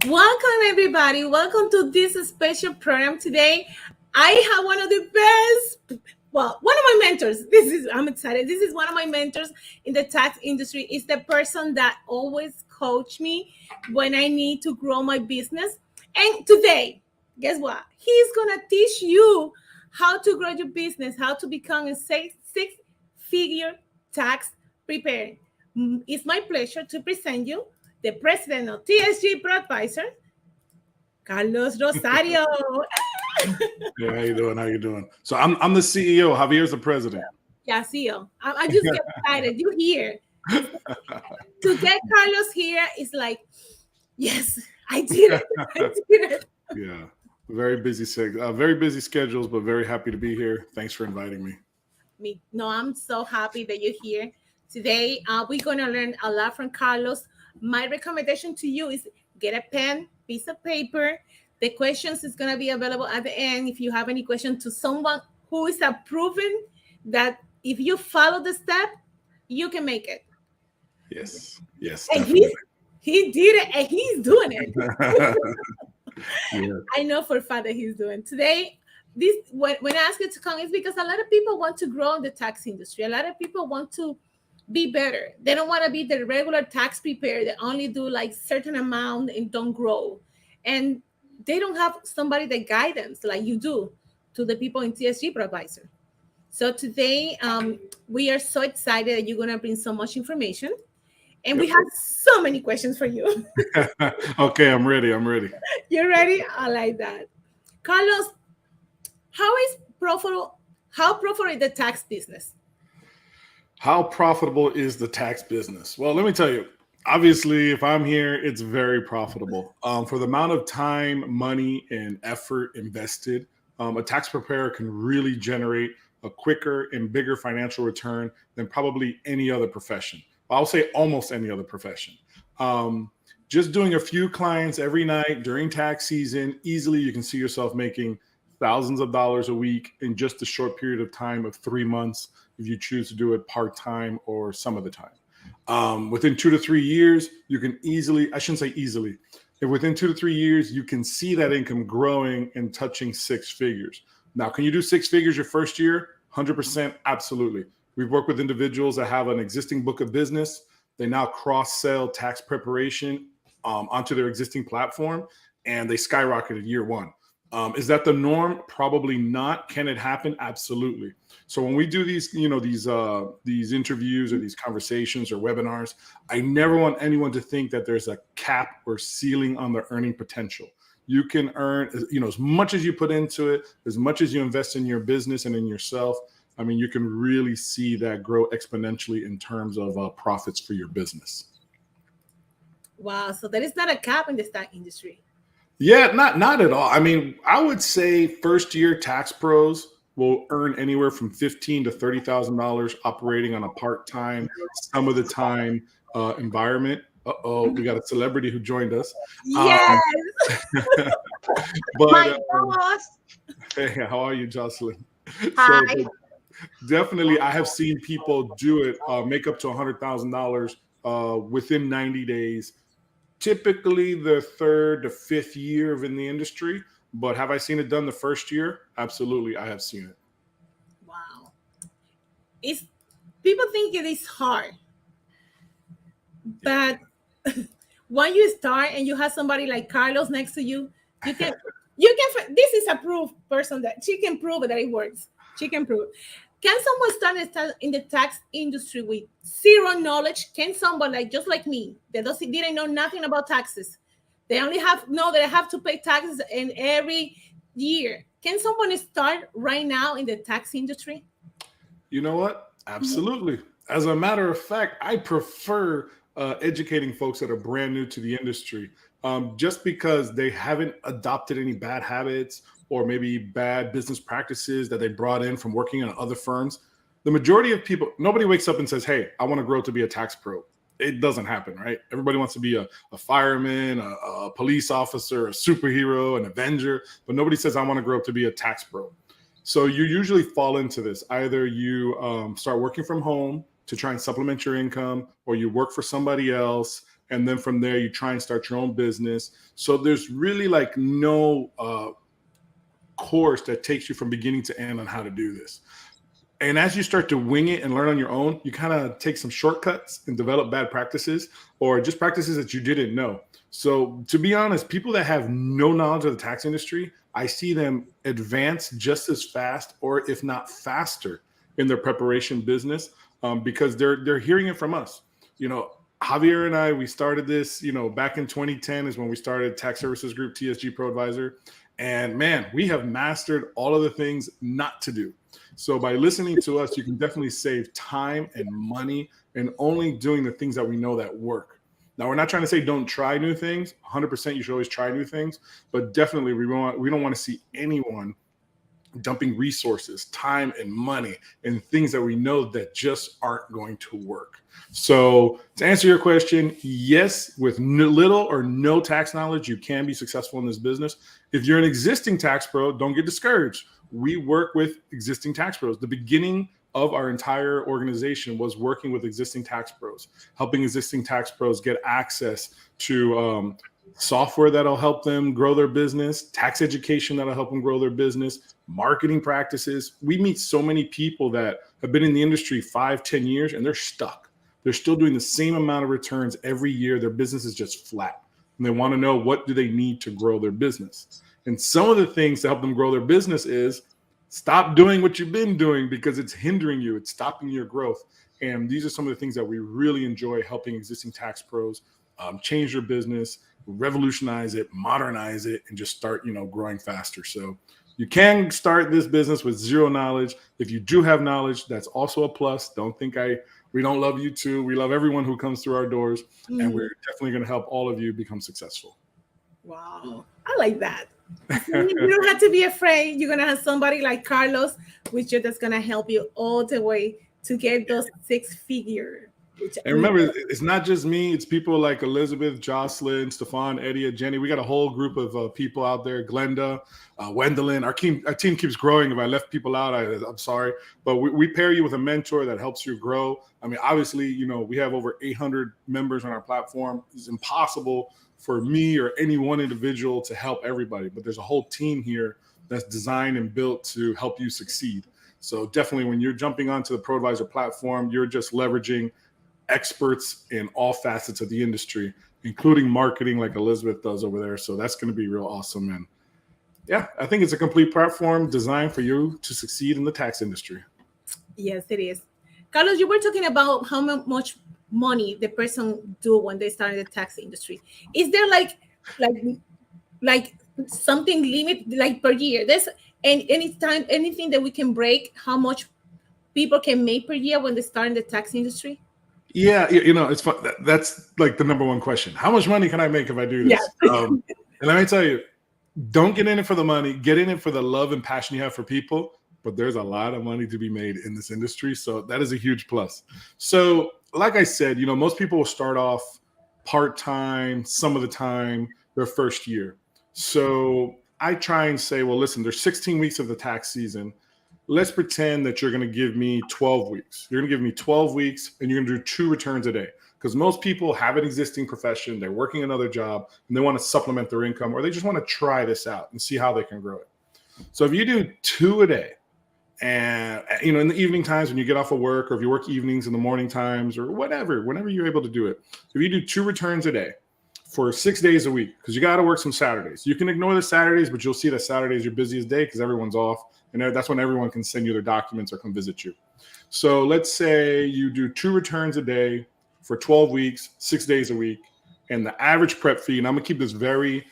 Welcome, everybody. Welcome to this special program today. I have one of the best, one of my mentors. I'm excited. This is one of my mentors in the tax industry. Is the person that always coach me when I need to grow my business. And today, guess what? He's going to teach you how to grow your business, how to become a six-figure tax preparer. It's my pleasure to present you the president of TSG Pro Advisor, Carlos Rosario. Hey, how you doing? How you doing? So I'm the CEO. Javier's the president. Yeah, CEO. I just get excited. You here. To get Carlos here is like, yes, I did it. I did it. Yeah, very busy schedules, but very happy to be here. Thanks for inviting me. Me. No, I'm so happy that you're here. Today, we're going to learn a lot from Carlos. My recommendation to you is get a pen, piece of paper. The questions is going to be available at the end. If you have any question to someone who is proven that if you follow the step, you can make it. Yes, And definitely. he did it and he's doing it. Yeah. I know for a fact that he's doing today. This when I ask you to come, it's because a lot of people want to grow in the tax industry. A lot of people want to be better. They don't want to be the regular tax preparer that only do like certain amount and don't grow. And they don't have somebody that guidance like you do to the people in TSG Provisor. So today, we are so excited that you're gonna bring so much information, and we Yep. have so many questions for you. Okay, I'm ready. I'm ready. You ready? I like that. Carlos, how is profitable? How profitable is the tax business? How profitable is the tax business? Well, let me tell you. Obviously, if I'm here, it's very profitable. For the amount of time, money, and effort invested, a tax preparer can really generate a quicker and bigger financial return than probably any other profession. I'll say almost any other profession. Um, just doing a few clients every night during tax season, easily you can see yourself making thousands of dollars a week in just a short period of time of 3 months if you choose to do it part time or some of the time. Within 2 to 3 years, you can easily, I shouldn't say easily, if within 2 to 3 years, you can see that income growing and touching six figures. Now, can you do six figures your first year? 100%, absolutely. We've worked with individuals that have an existing book of business. They now cross sell tax preparation onto their existing platform, and they skyrocketed year one. Is that the norm? Probably not. Can it happen? Absolutely. So when we do these, these interviews or these conversations or webinars, I never want anyone to think that there's a cap or ceiling on the earning potential. You can earn, as much as you put into it, as much as you invest in your business and in yourself. I mean, you can really see that grow exponentially in terms of profits for your business. Wow, so there is not a cap in the stock industry. Yeah, not at all. I mean, I would say first year tax pros will earn anywhere from $15,000 to $30,000 operating on a part time, some of the time environment. We got a celebrity who joined us. Yes, Um, but My boss. hey, how are you, Jocelyn? So Hi. definitely, I have seen people do it, make up to $100,000 within 90 days. Typically, the third to fifth year of in the industry. But have I seen it done the first year? Absolutely, I have seen it. wow. It's people think it is hard, but when you start and you have somebody like Carlos next to you, you can this is a proof person that she can prove that it works. She can prove. Can someone start in the tax industry with zero knowledge? Can someone like just like me that didn't know nothing about taxes? They only have know that I have to pay taxes in every year. Can someone start right now in the tax industry? You know what? Absolutely. As a matter of fact, I prefer educating folks that are brand new to the industry, just because they haven't adopted any bad habits or maybe bad business practices that they brought in from working in other firms. The majority of people, nobody wakes up and says, "Hey, I want to grow to be a tax pro." It doesn't happen, right? Everybody wants to be a fireman, a police officer, a superhero, an avenger, but nobody says, "I want to grow up to be a tax pro." So you usually fall into this. Either you start working from home to try and supplement your income, or you work for somebody else And then from there, you try and start your own business. So there's really like no course that takes you from beginning to end on how to do this. And as you start to wing it and learn on your own, you kind of take some shortcuts and develop bad practices or just practices that you didn't know. So to be honest, people that have no knowledge of the tax industry, I see them advance just as fast, or if not faster, in their preparation business because they're hearing it from us. You know, Javier and I, we started this, you know, back in 2010 is when we started Tax Services Group, TSG Pro Advisor. And man, we have mastered all of the things not to do. So by listening to us, you can definitely save time and money and only doing the things that we know that work. Now, we're not trying to say don't try new things. 100% you should always try new things, but definitely we don't want to see anyone dumping resources, time, and money in things that we know that just aren't going to work. So to answer your question, yes, with little or no tax knowledge, you can be successful in this business. If you're an existing tax pro, don't get discouraged. We work with existing tax pros. The beginning of our entire organization was working with existing tax pros, helping existing tax pros get access to software that'll help them grow their business, tax education that'll help them grow their business, marketing practices. We meet so many people that have been in the industry 5-10 years and they're stuck. They're still doing the same amount of returns every year. Their business is just flat. And they want to know, what do they need to grow their business? And some of the things to help them grow their business is stop doing what you've been doing because it's hindering you. It's stopping your growth. And these are some of the things that we really enjoy helping existing tax pros change their business, revolutionize it, modernize it, and just start, you know, growing faster. So you can start this business with zero knowledge. If you do have knowledge, that's also a plus. Don't think we don't love you too. We love everyone who comes through our doors, and we're definitely going to help all of you become successful. Wow, I like that. You don't have to be afraid. You're going to have somebody like Carlos with you that's going to help you all the way to get those 6-figure. And remember, it's not just me. It's people like Elizabeth, Jocelyn, Stefan, Eddie, Jenny. We got a whole group of people out there. Glenda, Wendelin. Our team keeps growing. If I left people out, I'm sorry. But we pair you with a mentor that helps you grow. I mean, obviously, you know, we have over 800 members on our platform. It's impossible for me or any one individual to help everybody. But there's a whole team here that's designed and built to help you succeed. So definitely when you're jumping onto the ProAdvisor platform, you're just leveraging experts in all facets of the industry, including marketing like Elizabeth does over there. So that's going to be real awesome. And yeah, I think it's a complete platform designed for you to succeed in the tax industry. Yes, it is. Carlos, you were talking about how much money the person do when they start in the tax industry. Is there like something limit like per year? There's anything that we can break how much people can make per year when they start in the tax industry? Yeah, you know, it's fun. That's like the number one question. How much money can I make if I do this? Yeah. And let me tell you, don't get in it for the money. Get in it for the love and passion you have for people. But there's a lot of money to be made in this industry. So that is a huge plus. So like I said, you know, most people will start off part-time, some of the time, their first year. So I try and say, well, listen, there's 16 weeks of the tax season. Let's pretend that you're going to give me 12 weeks. You're going to give me 12 weeks and you're going to do 2 returns a day. Because most people have an existing profession, they're working another job, and they want to supplement their income, or they just want to try this out and see how they can grow it. So if you do 2 a day, and you know, in the evening times when you get off of work, or if you work evenings in the morning times, or whatever, whenever you're able to do it, if you do 2 returns a day for 6 days a week, because you got to work some Saturdays. You can ignore the Saturdays, but you'll see that Saturday is your busiest day because everyone's off. And that's when everyone can send you their documents or come visit you. So let's say you do 2 returns a day for 12 weeks, 6 days a week. And the average prep fee, and I'm going to keep this very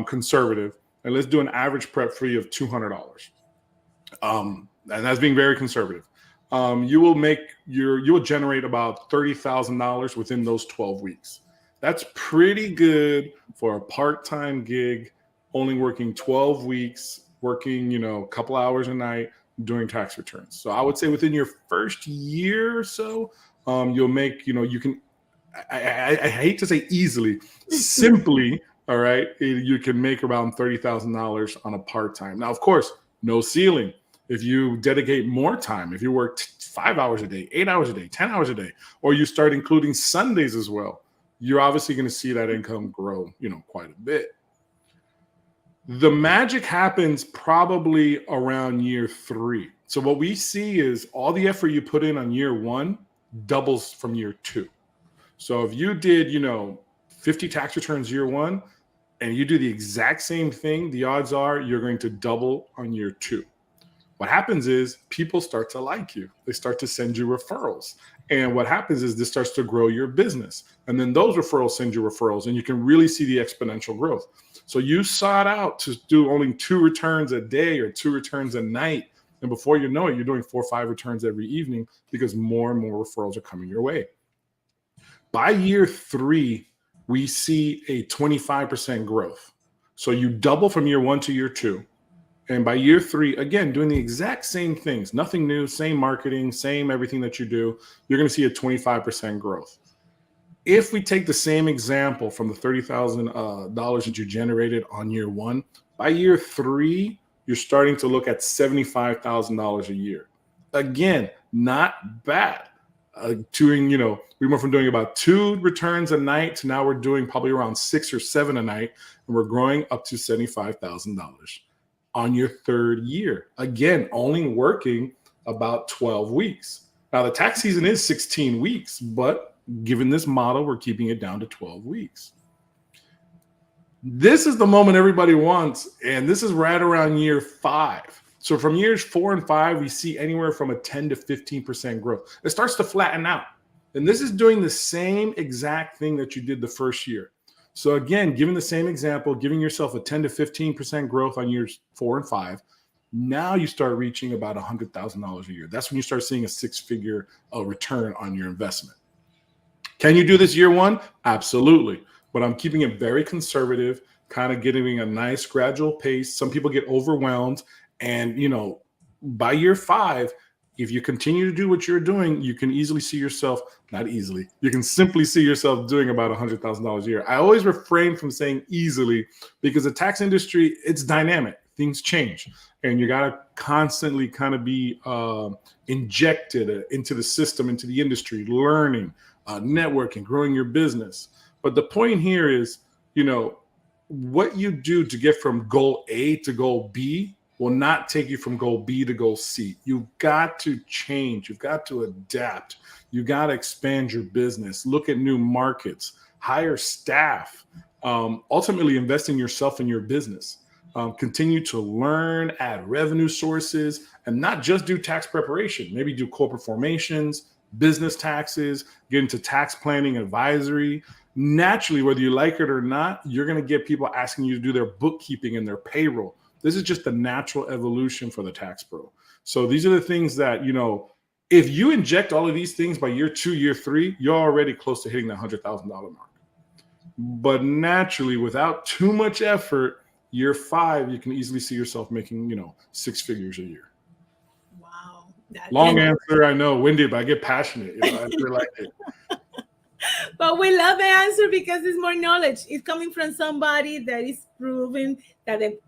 conservative, and let's do an average prep fee of $200. And that's being very conservative. You will generate about $30,000 within those 12 weeks. That's pretty good for a part-time gig, only working 12 weeks, working, you know, a couple hours a night doing tax returns. So I would say within your first year or so, you'll make, you know, you can, I hate to say easily, simply, all right, you can make around $30,000 on a part-time. Now, of course, no ceiling. If you dedicate more time, if you work 5 hours a day, 8 hours a day, 10 hours a day, or you start including Sundays as well, you're obviously going to see that income grow, quite a bit. The magic happens probably around year 3. So what we see is all the effort you put in on year 1 doubles from year 2. So if you did, 50 tax returns year 1 and you do the exact same thing, the odds are you're going to double on year 2. What happens is people start to like you. They start to send you referrals. And what happens is this starts to grow your business. And then those referrals send you referrals, and you can really see the exponential growth. So you sought out to do only 2 returns a day or 2 returns a night. And before you know it, you're doing 4 or 5 returns every evening because more and more referrals are coming your way. By year 3, we see a 25% growth. So you double from year 1 to year 2. And by year 3, again, doing the exact same things, nothing new, same marketing, same everything that you do, you're going to see a 25% growth. If we take the same example from the $30,000 that you generated on year 1, by year 3, you're starting to look at $75,000 a year. Again, not bad. We went from doing about 2 returns a night to now we're doing probably around 6 or 7 a night, and we're growing up to $75,000 on your 3rd year. Again, only working about 12 weeks. Now the tax season is 16 weeks, but given this model, we're keeping it down to 12 weeks. This is the moment everybody wants, and this is right around year 5. So from years 4 and 5, we see anywhere from a 10 to 15% growth. It starts to flatten out. And this is doing the same exact thing that you did the first year. So again, given the same example, giving yourself a 10 to 15% growth on years 4 and 5, now you start reaching about $100,000 a year. That's when you start seeing a 6-figure return on your investment. Can you do this year 1? Absolutely. But I'm keeping it very conservative, kind of getting a nice gradual pace. Some people get overwhelmed. And, by year 5, if you continue to do what you're doing, you can easily see yourself, not easily, you can simply see yourself doing about $100,000 a year. I always refrain from saying easily because the tax industry, it's dynamic. Things change. And you got to constantly kind of be injected into the system, into the industry, learning, networking, growing your business. But the point here is, what you do to get from goal A to goal B will not take you from goal B to goal C. You've got to change. You've got to adapt. You've got to expand your business, look at new markets, hire staff, ultimately invest in yourself and your business. Continue to learn, add revenue sources, and not just do tax preparation. Maybe do corporate formations, business taxes, get into tax planning, advisory. Naturally, whether you like it or not, you're going to get people asking you to do their bookkeeping and their payroll. This is just the natural evolution for the tax pro. So these are the things that, if you inject all of these things by year 2, year 3, you're already close to hitting the $100,000 mark. But naturally, without too much effort, year 5, you can easily see yourself making, 6 figures a year. Wow. Long answer, I know, winded, but I get passionate. I feel like it. But we love the answer because it's more knowledge. It's coming from somebody that is proving that the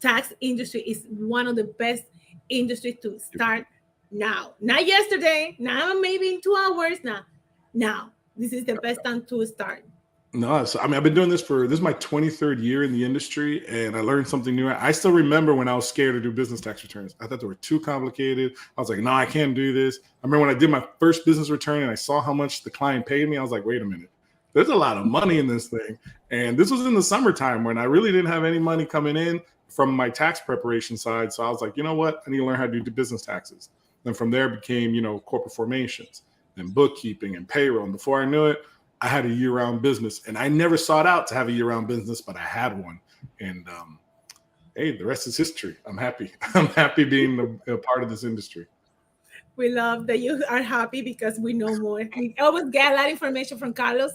tax industry is one of the best industries to start now. Not yesterday, not maybe in 2 hours. Now. This is the best time to start. No, so I've been doing this is my 23rd year in the industry, and I learned something new. I still remember when I was scared to do business tax returns. I thought they were too complicated. I was like, no, I can't do this. I remember when I did my first business return and I saw how much the client paid me. I was like, wait a minute, there's a lot of money in this thing. And this was in the summertime when I really didn't have any money coming in from my tax preparation side. So I was like, you know what? I need to learn how to do business taxes. And from there became, corporate formations and bookkeeping and payroll. And before I knew it, I had a year-round business, and I never sought out to have a year-round business, but I had one. And hey, the rest is history. I'm happy. I'm happy being a part of this industry. We love that you are happy because we know more. We always get a lot of information from Carlos.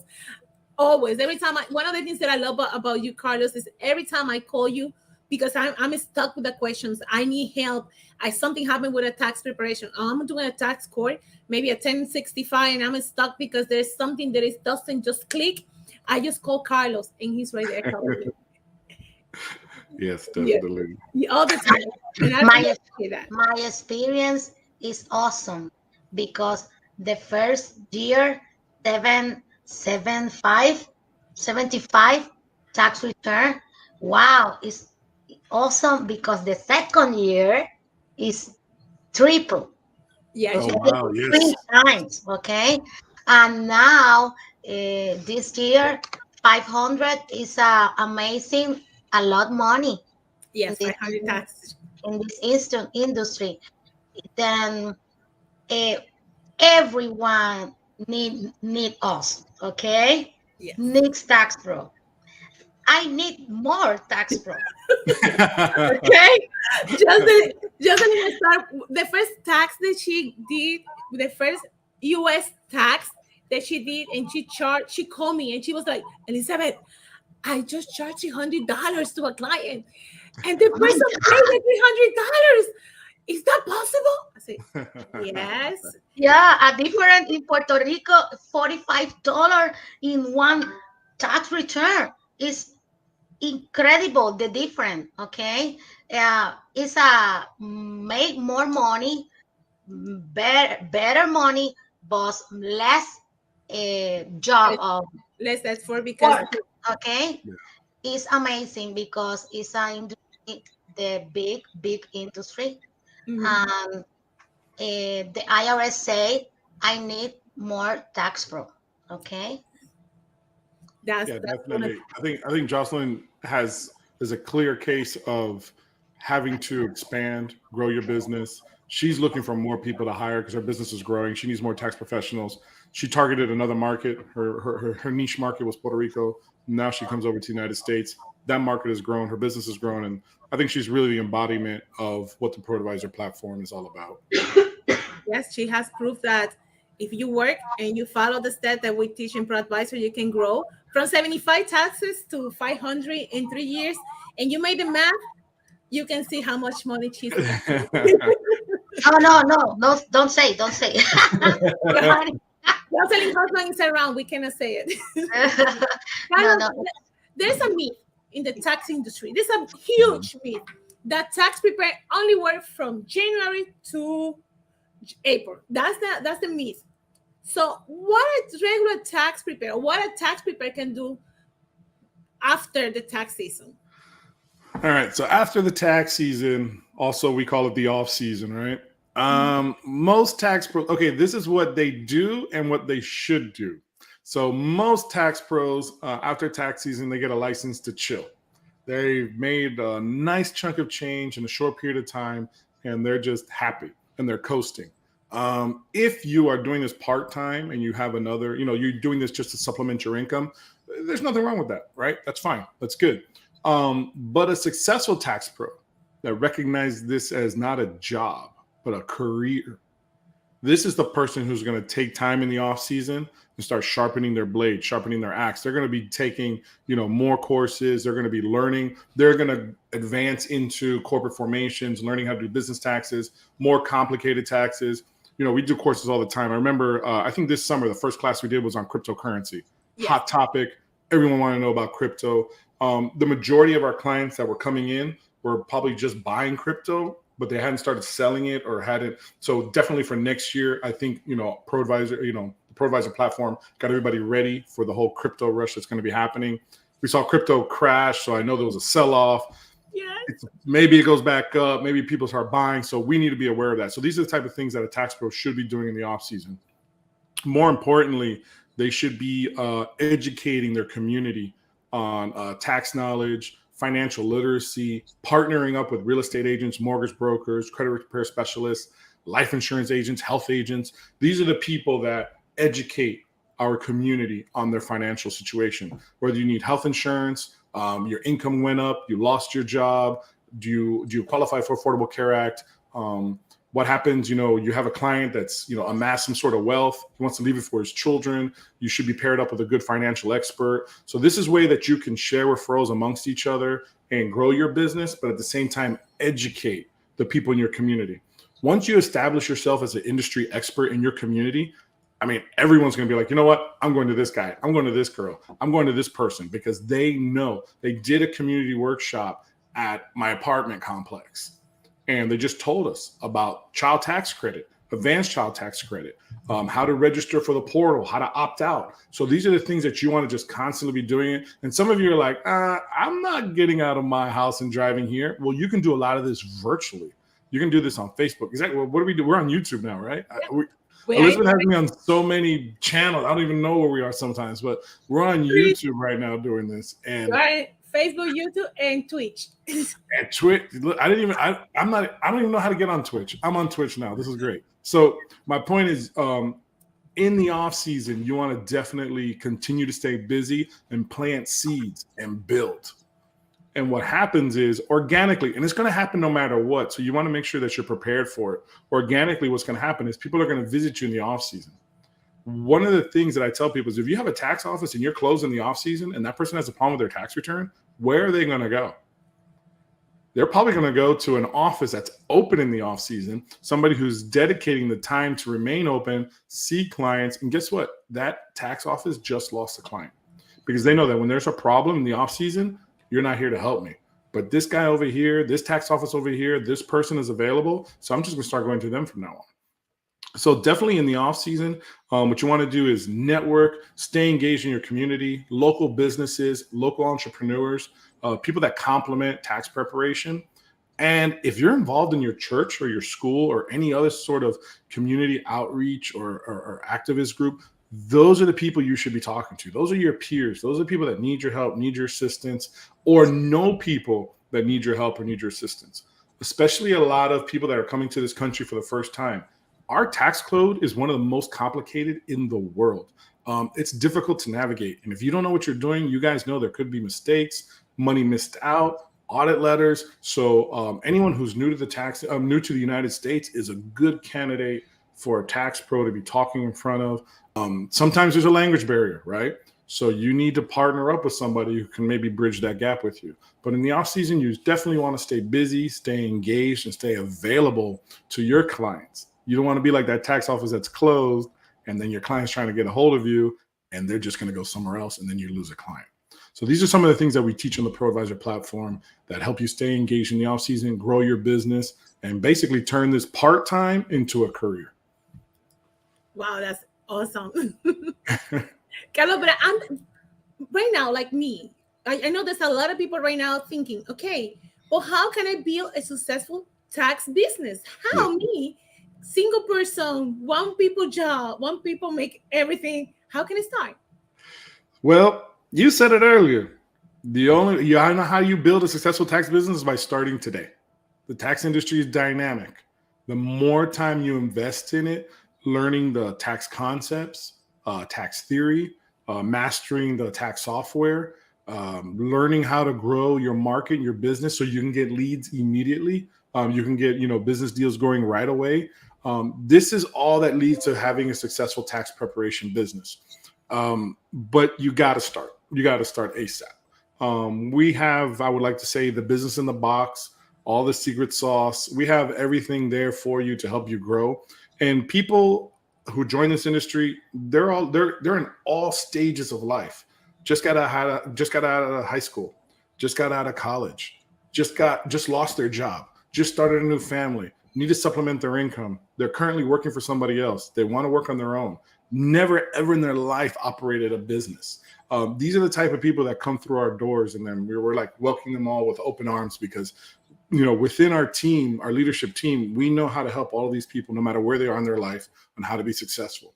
Always. Every time one of the things that I love about you, Carlos, is every time I call you, because I'm stuck with the questions. I need help. Something happened with a tax preparation. I'm doing a tax court, maybe a 1065, and I'm stuck because there's something that doesn't just click. I just call Carlos, and he's right there. Yes, definitely. Yeah, all the time. And my experience is awesome because the first year, 75 tax return. Wow, it's awesome because the second year is triple. Yeah, Oh she, Okay, wow, three yes. times. Okay, and now this year 500 is amazing, a lot money in yes, this 500 tax. in this instant industry. Then uh, everyone need us. Okay, Yes. needs tax pro. I need more tax pro. Okay. Jocelyn will start the first tax that she did, the first US tax that she did, and she called me and she was like, Elizabeth, I just charged $100 to a client and the Oh my person paid God. the $300. Is that possible? I said, yes. Yeah, a different in Puerto Rico, $45 in one tax return is incredible. The difference, okay? It's a make more money, better money, but less job of Less that's for because work. Okay, it's amazing because it's the big industry, mhm, and the IRS say I need more tax pro. Okay. Yeah, that's one of definitely. I think Jocelyn is a clear case of having to expand, grow your business. She's looking for more people to hire because her business is growing. She needs more tax professionals. She targeted another market. Her niche market was Puerto Rico. Now she comes over to the United States. That market has grown. Her business has grown, and I think she's really the embodiment of what the ProAdvisor platform is all about. yes, she has proof that if you work and you follow the steps that we teach in ProAdvisor, you can grow from 75 taxes to 500 in 3 years. And you made the math, you can see how much money she's making. Oh no, don't say. Honey. Jocelyn husband is around. We cannot say it. No, Carlos, no. there's a myth in the tax industry. There's a huge myth that tax prepare only work from January to April. That's the myth. So what a regular tax preparer, what a tax preparer can do after the tax season. All right. So after the tax season, also we call it the off season, right? Most tax pros, okay, this is what they do and what they should do. So most tax pros, after tax season, they get a license to chill. They've made a nice chunk of change in a short period of time, and they're just happy and they're coasting. If you are doing this part time and you have another, you're doing this just to supplement your income, there's nothing wrong with that, right? That's fine. That's good. But a successful tax pro that recognizes this as not a job, but a career. This is the person who's going to take time in the off season and start sharpening their blade, sharpening their axe. They're going to be taking, more courses. They're going to be learning. They're going to advance into corporate formations, learning how to do business taxes, more complicated taxes. We do courses all the time. I remember, I think this summer, the first class we did was on cryptocurrency. Yes. Hot topic. Everyone wanted to know about crypto. The majority of our clients that were coming in were probably just buying crypto, but they hadn't started selling it or hadn't. So definitely for next year, I think, ProAdvisor, the ProAdvisor platform got everybody ready for the whole crypto rush that's going to be happening. We saw crypto crash, so I know there was a sell-off. Yes. Maybe it goes back up. Maybe people start buying. So we need to be aware of that. So these are the type of things that a tax pro should be doing in the off season. More importantly, they should be educating their community on tax knowledge, financial literacy, partnering up with real estate agents, mortgage brokers, credit repair specialists, life insurance agents, health agents. These are the people that educate our community on their financial situation. Whether you need health insurance, your income went up, you lost your job, do you qualify for Affordable Care Act? What happens, you have a client that's, amassed some sort of wealth. He wants to leave it for his children. You should be paired up with a good financial expert. So this is a way that you can share referrals amongst each other and grow your business, but at the same time, educate the people in your community. Once you establish yourself as an industry expert in your community, everyone's going to be like, you know what? I'm going to this guy. I'm going to this girl. I'm going to this person because they know they did a community workshop at my apartment complex. And they just told us about child tax credit. advanced child tax credit, how to register for the portal, how to opt out. So these are the things that you want to just constantly be doing it. And some of you are like, I'm not getting out of my house and driving here. Well, you can do a lot of this virtually. You can do this on Facebook. Exactly. Well, what do we do? We're on YouTube now, right? Elizabeth has me on so many channels. I don't even know where we are sometimes, but we're on YouTube right now doing this. And right. Facebook, YouTube, and Twitch. And Twitch. I don't even know how to get on Twitch. I'm on Twitch now. This is great. So my point is, in the off season, you want to definitely continue to stay busy and plant seeds and build. And what happens is organically, and it's going to happen no matter what. So you want to make sure that you're prepared for it. Organically, what's going to happen is people are going to visit you in the off season. One of the things that I tell people is if you have a tax office and you're closed in the off season and that person has a problem with their tax return, where are they going to go? They're probably going to go to an office that's open in the off season, somebody who's dedicating the time to remain open, see clients. And guess what? That tax office just lost a client because they know that when there's a problem in the off season, you're not here to help me. But this guy over here, this tax office over here, this person is available. So I'm just going to start going to them from now on. So definitely in the off season, what you want to do is network, stay engaged in your community, local businesses, local entrepreneurs, people that complement tax preparation. And if you're involved in your church or your school or any other sort of community outreach or activist group, those are the people you should be talking to. Those are your peers. Those are people that need your help, need your assistance, or know people that need your help or need your assistance, especially a lot of people that are coming to this country for the first time. Our tax code is one of the most complicated in the world. It's difficult to navigate. And if you don't know what you're doing, you guys know there could be mistakes, money missed out, audit letters. So anyone who's new to the United States is a good candidate for a tax pro to be talking in front of. Sometimes there's a language barrier, right? So you need to partner up with somebody who can maybe bridge that gap with you. But in the off season, you definitely want to stay busy, stay engaged, and stay available to your clients. You don't want to be like that tax office that's closed and then your client's trying to get a hold of you and they're just going to go somewhere else and then you lose a client. So these are some of the things that we teach on the ProAdvisor platform that help you stay engaged in the off season, grow your business, and basically turn this part-time into a career. Wow, that's awesome. Carlos, but I'm right now, like me, I know there's a lot of people right now thinking, okay, well, how can I build a successful tax business? How me, single person, one people job, one people make everything. How can I start? Well, you said it earlier. I know how you build a successful tax business is by starting today. The tax industry is dynamic. The more time you invest in it, learning the tax concepts, tax theory, mastering the tax software, learning how to grow your market, your business, so you can get leads immediately. You can get, business deals going right away. This is all that leads to having a successful tax preparation business. But you got to start. You got to start ASAP. We have, I would like to say, the business in the box, all the secret sauce. We have everything there for you to help you grow. And people who join this industry, they're in all stages of life. Just got out of high school, just got out of college, just lost their job, just started a new family, need to supplement their income. They're currently working for somebody else. They want to work on their own. Never ever in their life operated a business. These are the type of people that come through our doors, and then we're like welcoming them all with open arms because, within our team, our leadership team, we know how to help all of these people, no matter where they are in their life, on how to be successful.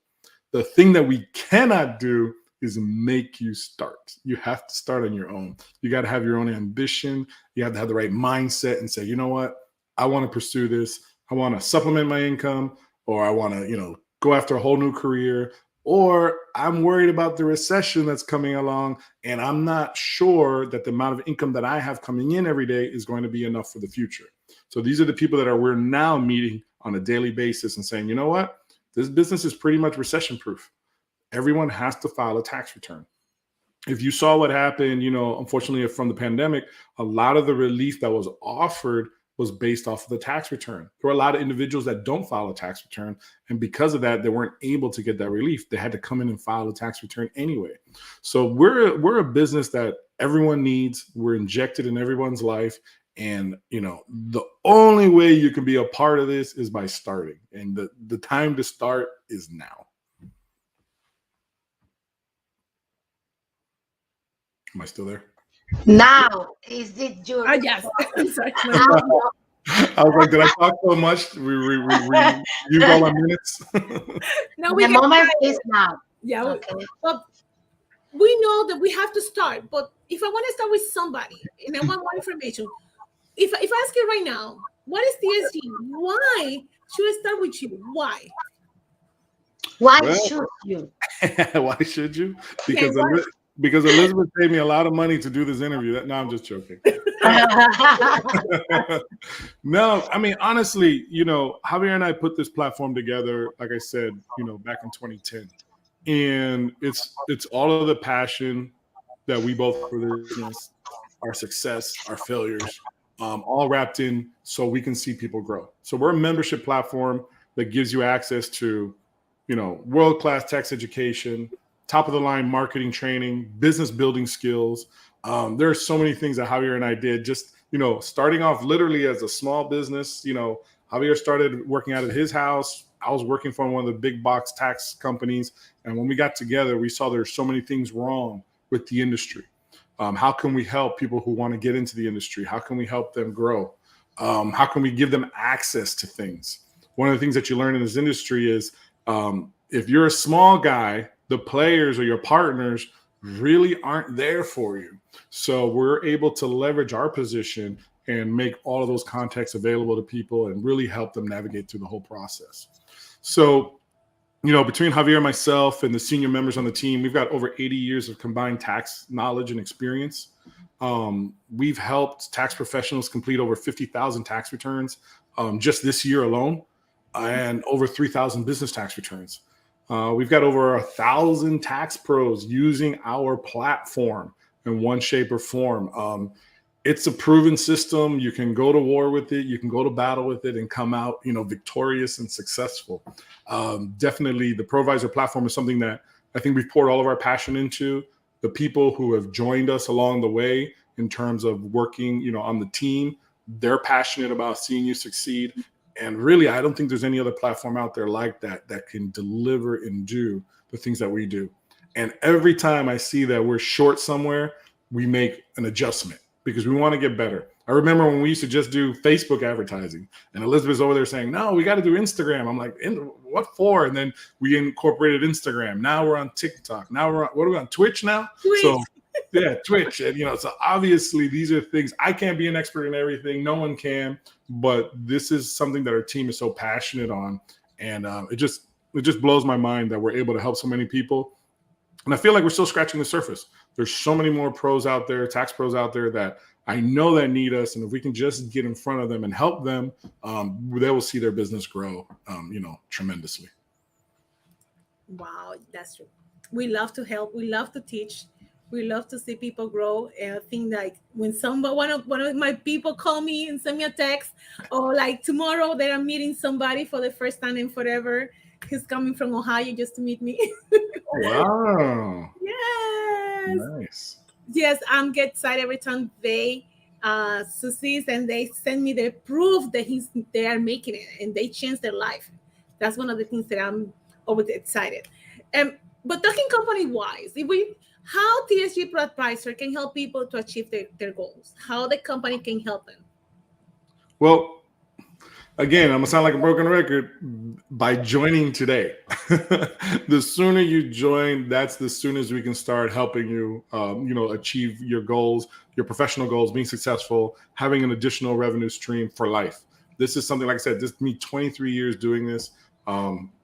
The thing that we cannot do is make you start. You have to start on your own. You got to have your own ambition. You have to have the right mindset and say, you know what? I want to pursue this. I want to supplement my income, or I want to, go after a whole new career, or I'm worried about the recession that's coming along, and I'm not sure that the amount of income that I have coming in every day is going to be enough for the future. So these are the people that we're now meeting on a daily basis and saying, you know what? This business is pretty much recession proof. Everyone has to file a tax return. If you saw what happened, unfortunately from the pandemic, a lot of the relief that was offered was based off of the tax return. There were a lot of individuals that don't file a tax return. And because of that, they weren't able to get that relief. They had to come in and file a tax return anyway. So we're a business that everyone needs. We're injected in everyone's life. And, the only way you can be a part of this is by starting. And the time to start is now. Am I still there? Now, is it your Yes. I'm sorry. now? I was like, did I talk so much? We use all our minutes. No, we The can moment try it. is now. Yeah. Okay. But we know that we have to start. But if I want to start with somebody and I want more information, if I ask you right now, what is TSG? Why should I start with you? Why? Why Well, should you? why should you? Yeah, Because why? because Elizabeth paid me a lot of money to do this interview. No, I'm just joking. No, I mean, honestly, Javier and I put this platform together, like I said, back in 2010. And it's all of the passion that we both for the business, our success, our failures, all wrapped in so we can see people grow. So we're a membership platform that gives you access to, world-class tax education, top of the line marketing training, business building skills. There are so many things that Javier and I did just, starting off literally as a small business. Javier started working out of his house. I was working for one of the big box tax companies. And when we got together, we saw there's so many things wrong with the industry. How can we help people who want to get into the industry? How can we help them grow? How can we give them access to things? One of the things that you learn in this industry is if you're a small guy, the players or your partners really aren't there for you. So we're able to leverage our position and make all of those contacts available to people and really help them navigate through the whole process. So, between Javier and myself and the senior members on the team, we've got over 80 years of combined tax knowledge and experience. We've helped tax professionals complete over 50,000 tax returns just this year alone, and over 3,000 business tax returns. We've got over 1,000 tax pros using our platform in one shape or form. It's a proven system. You can go to war with it. You can go to battle with it and come out, victorious and successful. Definitely the ProVisor platform is something that I think we've poured all of our passion into. The people who have joined us along the way in terms of working, on the team, they're passionate about seeing you succeed. And really, I don't think there's any other platform out there like that can deliver and do the things that we do. And every time I see that we're short somewhere, we make an adjustment because we want to get better. I remember when we used to just do Facebook advertising and Elizabeth's over there saying, no, we got to do Instagram. I'm like, what for? And then we incorporated Instagram. Now we're on TikTok. Now what are we on Twitch now? Twitch. So yeah, Twitch. And, so obviously these are things I can't be an expert in everything. No one can, but this is something that our team is so passionate on. And it just blows my mind that we're able to help so many people. And I feel like we're still scratching the surface. There's so many more pros out there, tax pros out there that I know that need us. And if we can just get in front of them and help them, they will see their business grow, tremendously. Wow, that's true. We love to help. We love to teach. We love to see people grow. And I think like when one of my people call me and send me a text, or like tomorrow they are meeting somebody for the first time in forever. He's coming from Ohio just to meet me. Wow. Yes. Nice. Yes, I'm get excited every time they succeed and they send me the proof that they are making it and they change their life. That's one of the things that I'm always excited. But talking company wise, how TSG ProAdvisor can help people to achieve their goals, how the company can help them. Well, again, I'm gonna sound like a broken record by joining today. The sooner you join, that's the soonest we can start helping you, achieve your goals, your professional goals, being successful, having an additional revenue stream for life. This is something, like I said, this me 23 years doing this,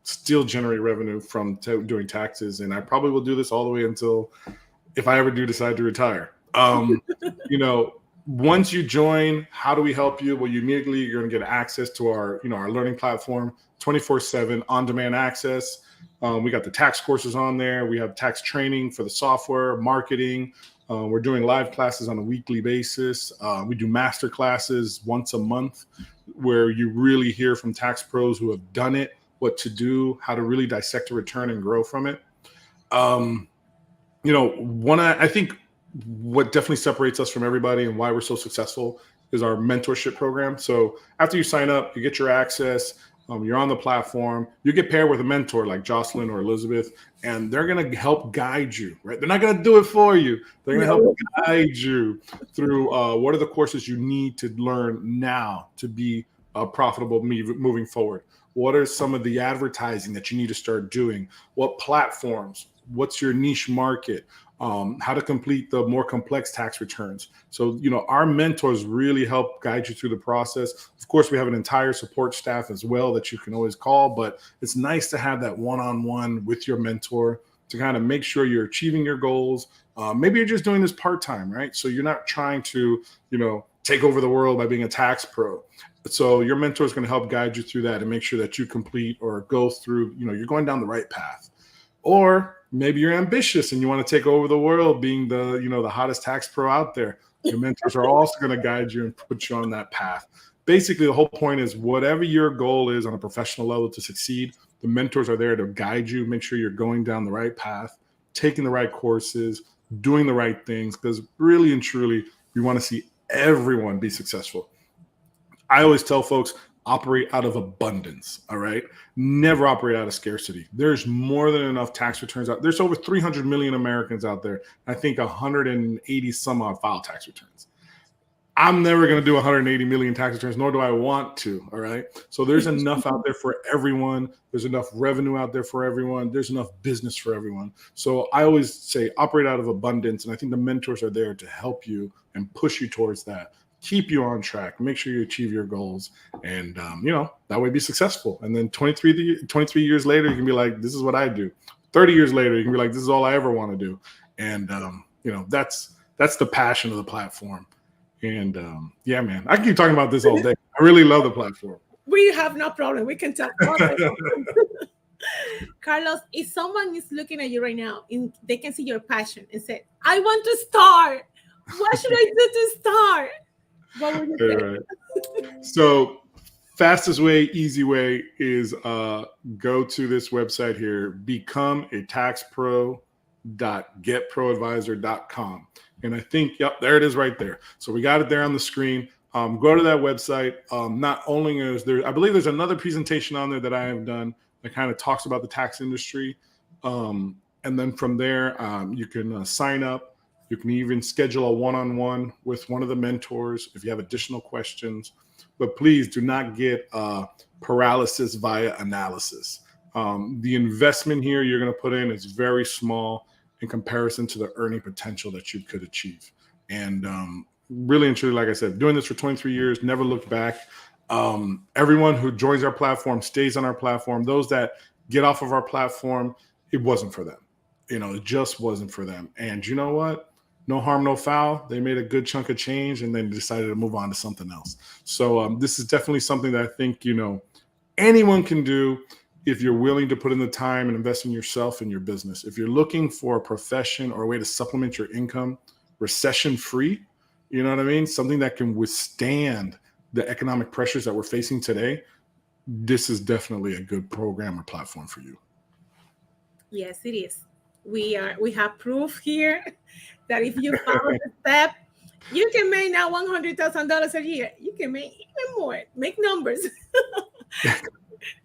still generate revenue from doing taxes. And I probably will do this all the way until if I ever do decide to retire. Once you join, how do we help you? Well, immediately you're going to get access to our learning platform, 24/7 on-demand access. We got the tax courses on there. We have tax training for the software, marketing. We're doing live classes on a weekly basis. We do master classes once a month where you really hear from tax pros who have done it, what to do, how to really dissect a return and grow from it. I think what definitely separates us from everybody and why we're so successful is our mentorship program. So after you sign up, you get your access. You're on the platform. You get paired with a mentor like Jocelyn or Elizabeth, and they're going to help guide you, right? They're not going to do it for you. They're going to help guide you through what are the courses you need to learn now to be profitable moving forward. What are some of the advertising that you need to start doing? What platforms? What's your niche market? How to complete the more complex tax returns. So, our mentors really help guide you through the process. Of course, we have an entire support staff as well that you can always call, but it's nice to have that one-on-one with your mentor to kind of make sure you're achieving your goals. Maybe you're just doing this part-time, right? So you're not trying to, take over the world by being a tax pro. So your mentor is going to help guide you through that and make sure that you complete or go through, you're going down the right path. Or maybe you're ambitious and you want to take over the world being the hottest tax pro out there. Your mentors are also going to guide you and put you on that path. Basically, the whole point is whatever your goal is on a professional level to succeed, the mentors are there to guide you, make sure you're going down the right path, taking the right courses, doing the right things, because really and truly, we want to see everyone be successful. I always tell folks, operate out of abundance, all right? Never operate out of scarcity. There's more than enough tax returns out. There's over 300 million Americans out there. I think 180 some odd file tax returns. I'm never going to do 180 million tax returns, nor do I want to, all right? So there's enough out there for everyone. There's enough revenue out there for everyone. There's enough business for everyone. So I always say operate out of abundance, and I think the mentors are there to help you and push you towards that. Keep you on track, make sure you achieve your goals, and that way be successful. And then 23 years later, you can be like, this is what I do. 30 years later, you can be like, this is all I ever want to do. And that's the passion of the platform. And yeah, man, I can keep talking about this all day. I really love the platform. We have no problem. We can talk. Carlos, if someone is looking at you right now and they can see your passion and say, I want to start, what should I do to start? What would you say? Right. So fastest way, easy way is go to this website here, becomeataxpro.getproadvisor.com. And I think, yep, there it is right there. So we got it there on the screen. Go to that website. Not only is there, I believe there's another presentation on there that I have done that kind of talks about the tax industry. And then from there, you can sign up. You can even schedule a one-on-one with one of the mentors if you have additional questions. But please do not get paralysis via analysis. The investment here you're going to put in is very small in comparison to the earning potential that you could achieve. And really and truly, like I said, doing this for 23 years, never looked back. Everyone who joins our platform stays on our platform. Those that get off of our platform, it wasn't for them. It just wasn't for them. And you know what? No harm, no foul. They made a good chunk of change and then decided to move on to something else. So this is definitely something that I think, anyone can do if you're willing to put in the time and invest in yourself and your business. If you're looking for a profession or a way to supplement your income, recession-free, you know what I mean? Something that can withstand the economic pressures that we're facing today, this is definitely a good program or platform for you. Yes, it is. We have proof here that if you follow the step, you can make now $100,000 a year. You can make even more. Make numbers.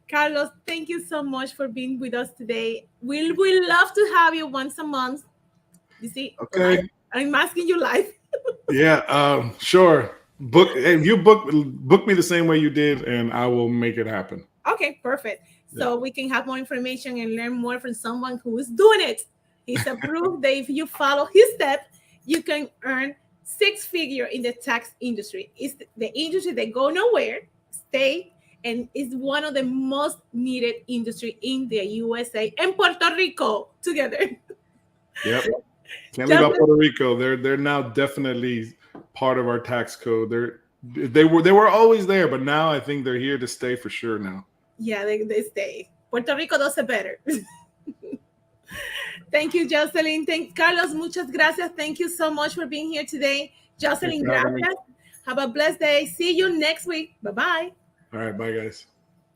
Carlos, thank you so much for being with us today. We love to have you once a month. You see, okay. I'm asking you live. Yeah, sure. Book me the same way you did, and I will make it happen. Okay, perfect. So we can have more information and learn more from someone who is doing it. He's a proof that if you follow his steps, you can earn six-figure in the tax industry. It's the industry that go nowhere, stay, and is one of the most needed industry in the USA and Puerto Rico together. Yep. Can't leave out Puerto Rico. They're now definitely part of our tax code. They were always there, but now I think they're here to stay for sure now. Yeah, they stay. Puerto Rico does it better. Thank you, Jocelyn. Carlos, muchas gracias. Thank you so much for being here today. Jocelyn, gracias. Have a blessed day. See you next week. Bye-bye. All right. Bye, guys.